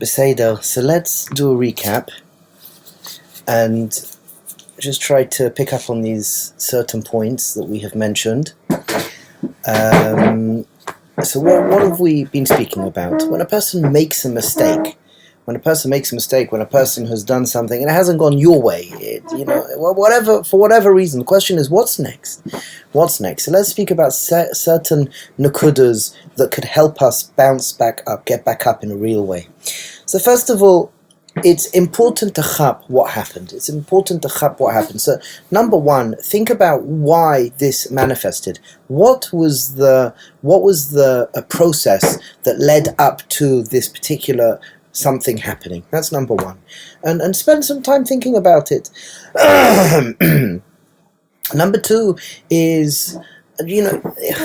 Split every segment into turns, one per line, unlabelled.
Beseder. So let's do a recap and just try to pick up on these certain points that we have mentioned. So what have we been speaking about? When a person makes a mistake, when a person has done something and it hasn't gone your way, for whatever reason, the question is, what's next? What's next? So let's speak about certain nakudas that could help us bounce back up, get back up in a real way. So first of all, it's important to chap what happened. So number one, think about why this manifested. What was the process that led up to this particular something happening? That's number one. And spend some time thinking about it. Number two is,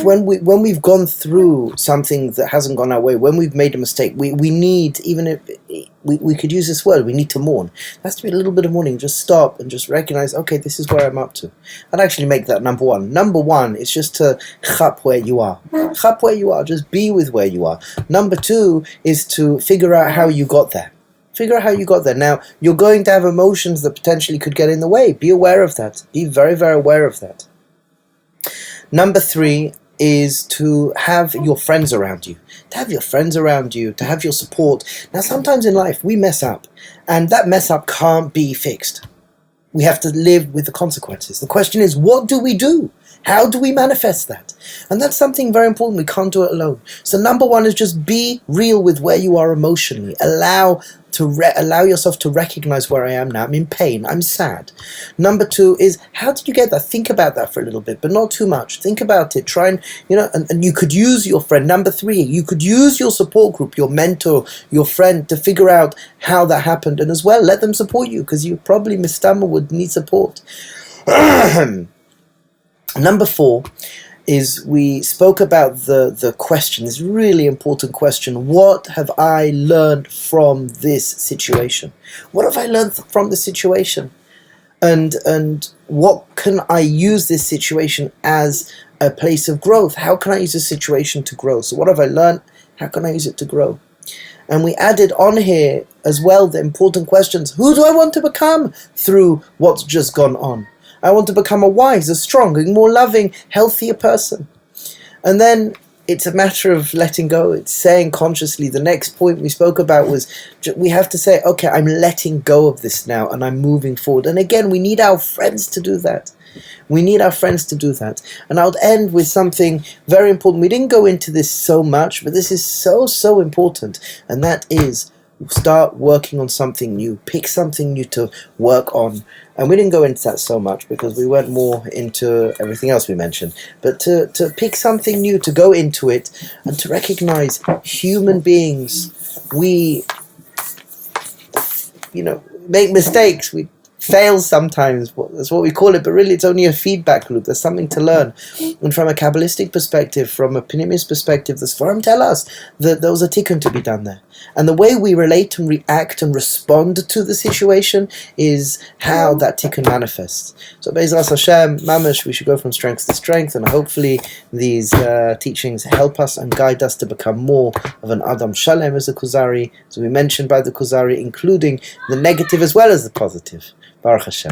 when we've gone through something that hasn't gone our way, when we've made a mistake, we need, even if we could use this word, we need to mourn. There has to be a little bit of mourning. Just stop and just recognize, okay, this is where I'm up to. I'd actually make that number one. Number one is just to chap where you are. Chap where you are. Just be with where you are. Number two is to figure out how you got there. Now, you're going to have emotions that potentially could get in the way. Be aware of that. Be very, very aware of that. Number three is to have your friends around you. To have your support. Now, sometimes in life, we mess up. And that mess up can't be fixed. We have to live with the consequences. The question is, what do we do? How do we manifest that? And that's something very important. We can't do it alone. So number one is just be real with where you are emotionally. Allow yourself to recognize where I am now. I'm in pain. I'm sad. Number two is, how did you get that? Think about that for a little bit, but not too much. Think about it. Try and you could use your friend. Number three, you could use your support group, your mentor, your friend, to figure out how that happened. And as well, let them support you, because you probably, Mistama, would need support. Number four is, we spoke about the question, this really important question: what have I learned from this situation? What have I learned from the situation? And what can I use this situation as a place of growth? How can I use this situation to grow? So what have I learned? How can I use it to grow? And we added on here as well the important questions: who do I want to become through what's just gone on? I want to become a wiser, stronger, more loving, healthier person. And then it's a matter of letting go. It's saying consciously. The next point we spoke about was, we have to say, okay, I'm letting go of this now and I'm moving forward. And again, we need our friends to do that. And I'll end with something very important. We didn't go into this so much, but this is so important. And that is, start working on something new. Pick something new to work on. And we didn't go into that so much because we went more into everything else we mentioned. But to pick something new, to go into it, and to recognize human beings, we make mistakes. We fail sometimes. That's what we call it, but really it's only a feedback loop. There's something to learn. And from a Kabbalistic perspective, from a Pneumius perspective, the Sforim tell us that there was a tikkun to be done there. And the way we relate and react and respond to the situation is how that tikkun manifests. So Be'ezras Hashem, mamash, we should go from strength to strength, and hopefully these teachings help us and guide us to become more of an Adam Shalem as a Kuzari, as we mentioned by the Kuzari, including the negative as well as the positive. Baruch Hashem.